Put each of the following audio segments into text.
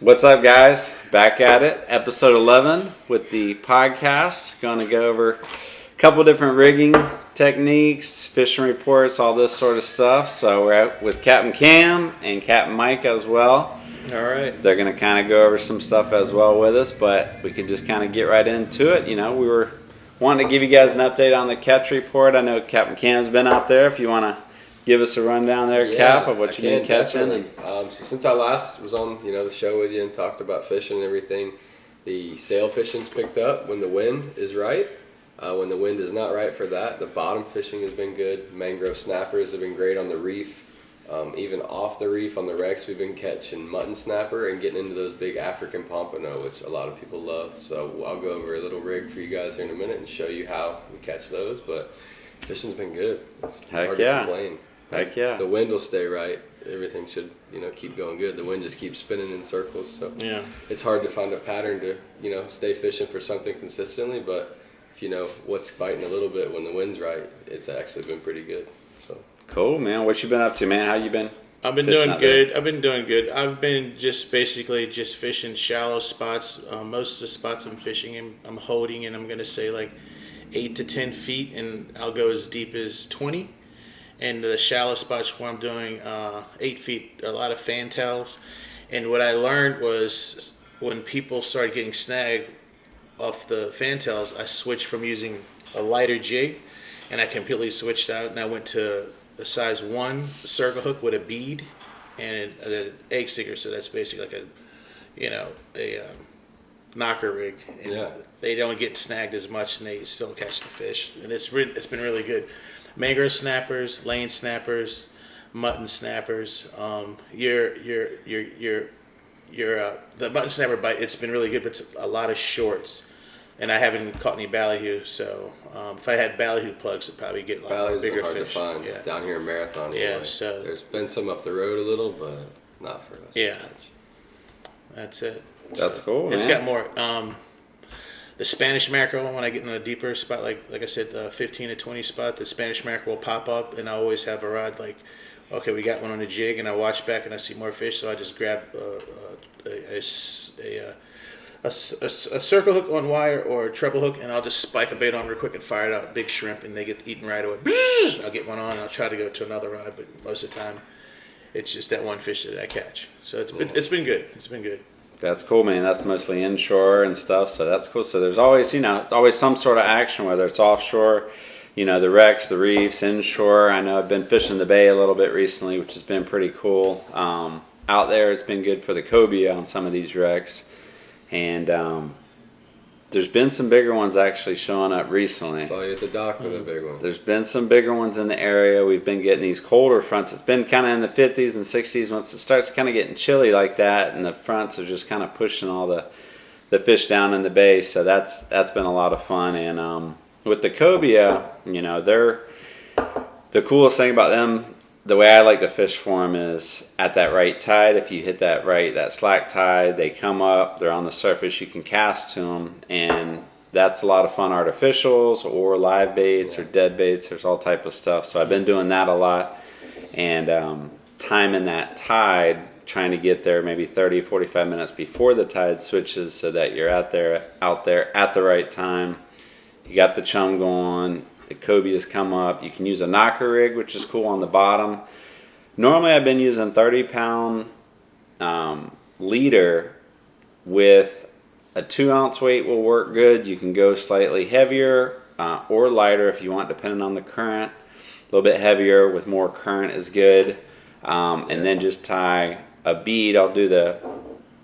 What's up, guys? Back at it, episode 11 with the podcast. Going to go over a couple different rigging techniques, fishing reports, all this sort of stuff. So we're out with Captain Cam and Captain Mike as well. All right. They're going to kind of go over some stuff as well with us, but we could just kind of get right into it. You know, we were wanting to give you guys an update on the catch report. I know Captain Cam's been out there. If you want to give us a rundown there, Cap, of what you've been catching. So since I last was on, the show with you and talked about fishing and everything, the sail fishing's picked up when the wind is right. When the wind is not right for that, the bottom fishing has been good. Mangrove snappers have been great on the reef. Even off the reef on the wrecks, we've been catching mutton snapper and getting into those big African pompano, which a lot of people love. So I'll go over a little rig for you guys here in a minute and show you how we catch those. But fishing's been good. It's hard to complain. Heck yeah. The wind will stay right. Everything should, keep going good. The wind just keeps spinning in circles. So yeah, it's hard to find a pattern to, stay fishing for something consistently. But if you know what's biting a little bit when the wind's right, it's actually been pretty good. So cool, man. What you been up to, man? How you been? I've been doing good. I've been just fishing shallow spots. Most of the spots I'm fishing, I'm holding in, I'm going to say like 8 to 10 feet, and I'll go as deep as 20. And the shallow spots where I'm doing 8 feet, a lot of fantails. And what I learned was when people started getting snagged off the fantails, I switched from using a lighter jig, and I completely switched out, and I went to a size 1 circle hook with a bead and an egg sticker. So that's basically like a knocker rig. And they don't get snagged as much, and they still catch the fish. And it's been really good. Mangrove snappers, lane snappers, mutton snappers. The mutton snapper bite, it's been really good, but it's a lot of shorts, and I haven't caught any ballyhoo. So if I had ballyhoo plugs, I'd probably get a lot bigger hard fish. To find down here in Marathon. Yeah, anyway. so there's been some up the road a little, but not for us. Yeah, that's it. That's cool. It's man. got more. The Spanish mackerel, when I get in a deeper spot, like I said, the 15 to 20 spot, the Spanish mackerel will pop up, and I always have a rod like, okay, we got one on a jig, and I watch back and I see more fish, so I just grab a circle hook on wire or a treble hook, and I'll just spike a bait on real quick and fire it out. Big shrimp, and they get eaten right away. I'll get one on, and I'll try to go to another rod, but most of the time, it's just that one fish that I catch. So it's been good. It's been good. That's cool, man. That's mostly inshore and stuff, so that's cool. So there's always, always some sort of action, whether it's offshore, the wrecks, the reefs, inshore. I know I've been fishing the bay a little bit recently, which has been pretty cool. Out there, it's been good for the cobia on some of these wrecks, and there's been some bigger ones actually showing up recently. I saw you at the dock with a big one. There's been some bigger ones in the area. We've been getting these colder fronts. It's been kind of in the 50s and 60s. Once it starts kind of getting chilly like that, and the fronts are just kind of pushing all the fish down in the bay. So that's been a lot of fun. And with the cobia, they're the coolest thing about them. The way I like to fish for them is at that right tide. If you hit that slack tide, they come up, they're on the surface, you can cast to them, and that's a lot of fun. Artificials or live baits or dead baits, there's all type of stuff. So I've been doing that a lot, and timing that tide, trying to get there maybe 30, 45 minutes before the tide switches so that you're out there at the right time. You got the chum going. The cobias come up. You can use a knocker rig, which is cool on the bottom. Normally, I've been using 30-pound leader with a 2-ounce weight will work good. You can go slightly heavier or lighter if you want, depending on the current. A little bit heavier with more current is good. And then just tie a bead. I'll do the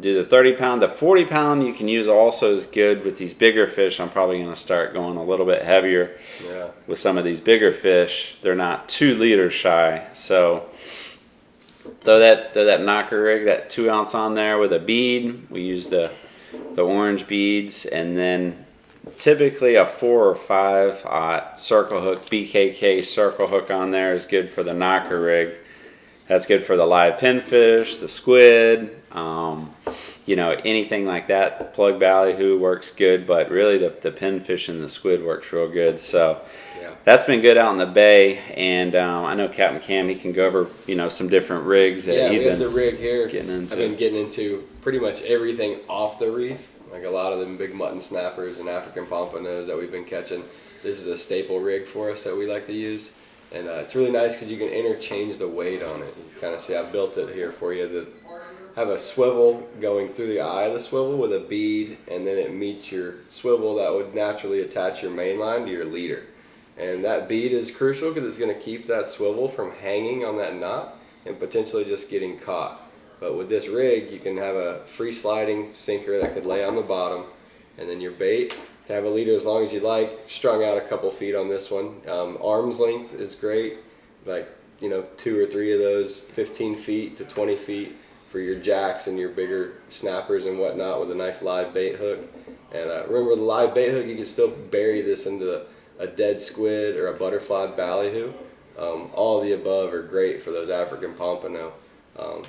30-pound. The 40-pound you can use also is good with these bigger fish. I'm probably going to start going a little bit heavier with some of these bigger fish. They're not 2 liters shy. So throw that knocker rig, that 2-ounce on there with a bead. We use the orange beads, and then typically a 4 or 5 circle hook, BKK circle hook on there is good for the knocker rig. That's good for the live pinfish, the squid. anything like that. Plug ballyhoo works good, but really the pin fishing, the squid works real good. So that's been good out in the bay. And I know Captain Cam, he can go over some different rigs that we have the rig here. I've been getting into pretty much everything off the reef, like a lot of them big mutton snappers and African pompanos that we've been catching. This is a staple rig for us that we like to use. And it's really nice because you can interchange the weight on it. You can kind of see, I built it here for you. Have a swivel going through the eye of the swivel with a bead, and then it meets your swivel that would naturally attach your main line to your leader. And that bead is crucial because it's going to keep that swivel from hanging on that knot and potentially just getting caught. But with this rig, you can have a free sliding sinker that could lay on the bottom, and then your bait can have a leader as long as you like, strung out a couple feet on this one. Arm's length is great, like 2 or 3 of those, 15 feet to 20 feet for your jacks and your bigger snappers and whatnot with a nice live bait hook. And remember, with a live bait hook, you can still bury this into a dead squid or a butterfly ballyhoo. All of the above are great for those African pompano.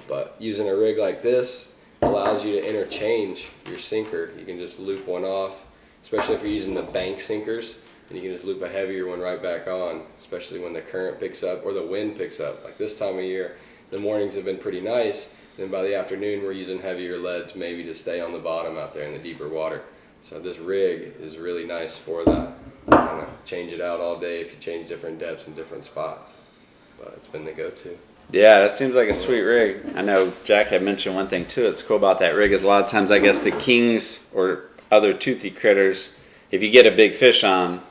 But using a rig like this allows you to interchange your sinker. You can just loop one off, especially if you're using the bank sinkers, and you can just loop a heavier one right back on, especially when the current picks up or the wind picks up. Like this time of year, the mornings have been pretty nice. Then by the afternoon, we're using heavier leads maybe to stay on the bottom out there in the deeper water. So this rig is really nice for that. Kind of change it out all day if you change different depths and different spots. But it's been the go-to. Yeah, that seems like a sweet rig. I know Jack had mentioned one thing too. It's cool about that rig is a lot of times I guess the kings or other toothy critters, if you get a big fish on,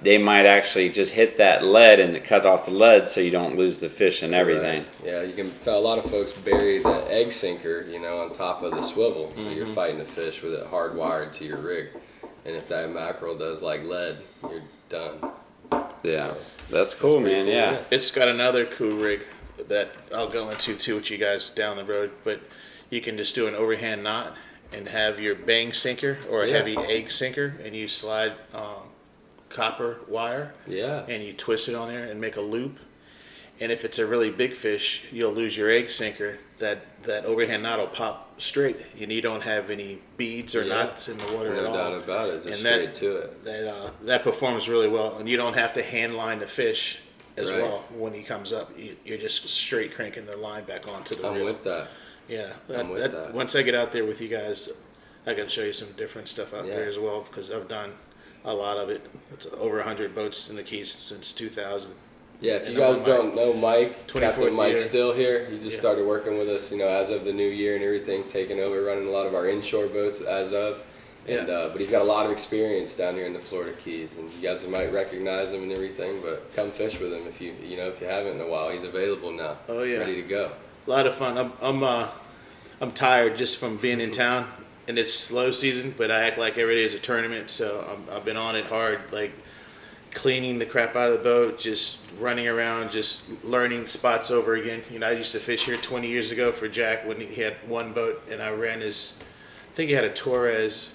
they might actually just hit that lead and cut off the lead so you don't lose the fish and everything. Right. Yeah, you can. So a lot of folks bury the egg sinker, on top of the swivel, so you're fighting the fish with it hardwired to your rig. And if that mackerel does like lead, you're done. Yeah, that's cool, man. Cool, yeah, It's got another cool rig that I'll go into too with you guys down the road. But you can just do an overhand knot and have your bang sinker or a heavy egg sinker, and you slide copper wire, and you twist it on there and make a loop. And if it's a really big fish, you'll lose your egg sinker. That overhand knot will pop straight, and you don't have any beads or knots in the water at all. No doubt about it, just straight to it. That performs really well, and you don't have to hand line the fish as well when he comes up. You're just straight cranking the line back onto the reel. I'm with that. Yeah, I'm with that. Once I get out there with you guys, I can show you some different stuff out there as well, because I've done a lot of it. It's over 100 boats in the Keys since 2000. Yeah, if you guys don't know Mike, Captain Mike's year. still here. He just started working with us, as of the new year and everything, taking over, running a lot of our inshore boats as of. And but he's got a lot of experience down here in the Florida Keys, and you guys might recognize him and everything. But come fish with him if you haven't in a while. He's available now. Oh yeah, ready to go. A lot of fun. I'm tired just from being in town, and it's slow season, but I act like every day is a tournament. So I've been on it hard, like cleaning the crap out of the boat, just running around, just learning spots over again. I used to fish here 20 years ago for Jack when he had one boat, and I ran I think he had a Torres,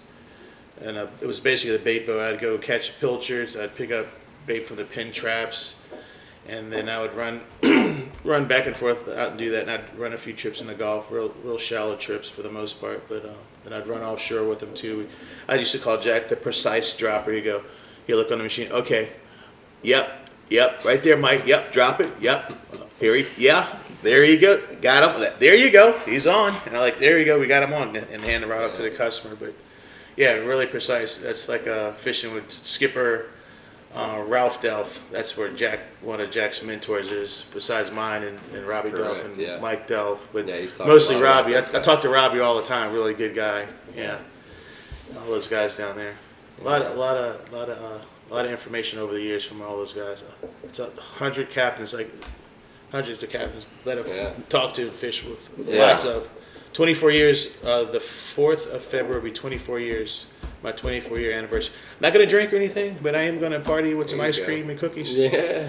and it was basically the bait boat. I'd go catch pilchards, I'd pick up bait from the pin traps, and then I would run back and forth out and do that, and I'd run a few trips in the Gulf, real shallow trips for the most part, but then I'd run offshore with him too. I used to call Jack the precise dropper. You look on the machine, okay, yep, right there, Mike, yep, drop it, yep, there you go, got him, there you go, he's on, and I'm like, there you go, we got him on, and hand the rod up to the customer. But yeah, really precise. That's like fishing with Skipper Ralph Delph. That's where one of Jack's mentors is, besides mine and Robbie Delph and Mike Delph, but mostly Robbie. I talk to Robbie all the time, really good guy, all those guys down there. A lot of information over the years from all those guys. It's 100 captains, like hundreds of captains that I've talked to and fished with. Lots of 24 years. The 4th of February will be 24 years. My 24-year anniversary. Not gonna drink or anything, but I am gonna party with some ice cream and cookies. Yeah,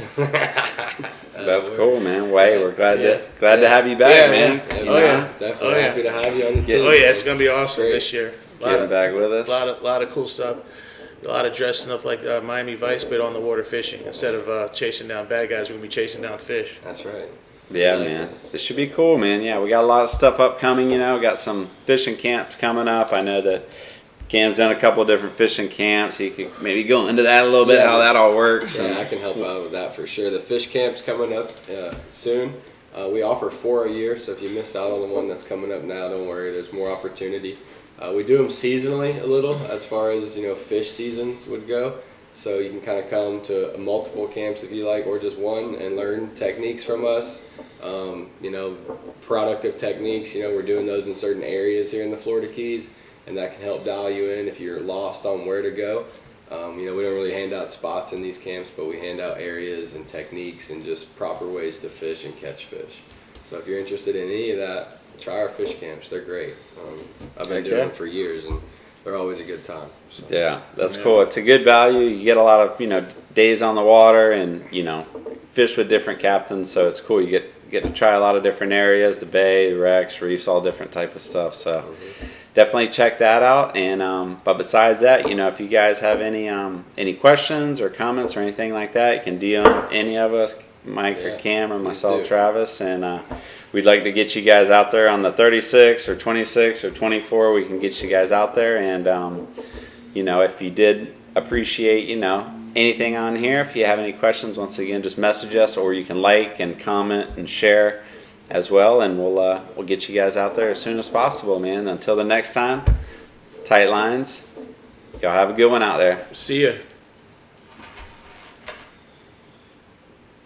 that's cool, man. Wade, we're glad to have you back, man. Definitely happy to have you on the team. Oh yeah, it's gonna be awesome this year. Getting back with us. A lot of cool stuff. A lot of dressing up like Miami Vice, but on the water fishing. Instead of chasing down bad guys, we're going to be chasing down fish. That's right. Yeah, like man. it. It should be cool, man. Yeah, we got a lot of stuff upcoming, you know. Got some fishing camps coming up. I know that Cam's done a couple of different fishing camps. He could maybe go into that a little bit, Yeah. how that all works. Yeah, I can help out with that for sure. The fish camp's coming up soon. We offer 4 a year, so if you miss out on the one that's coming up now, don't worry. There's more opportunity. We do them seasonally a little, as far as fish seasons would go. So you can kind of come to multiple camps if you like, or just one, and learn techniques from us. Productive techniques. We're doing those in certain areas here in the Florida Keys, and that can help dial you in if you're lost on where to go. We don't really hand out spots in these camps, but we hand out areas and techniques and just proper ways to fish and catch fish. So if you're interested in any of that, try our fish camps. They're great. I've been doing them for years, and they're always a good time. So. Yeah, that's cool. It's a good value. You get a lot of days on the water, and fish with different captains. So it's cool. You get to try a lot of different areas: the bay, the wrecks, reefs, all different type of stuff. So definitely check that out. And but besides that, if you guys have any questions or comments or anything like that, you can DM any of us, Mike or Cam or myself, Travis, and we'd like to get you guys out there on the 36 or 26 or 24. We can get you guys out there, and if you did appreciate anything on here, if you have any questions, once again, just message us, or you can like and comment and share as well, and we'll get you guys out there as soon as possible, man. Until the next time, tight lines. Y'all have a good one out there. See ya.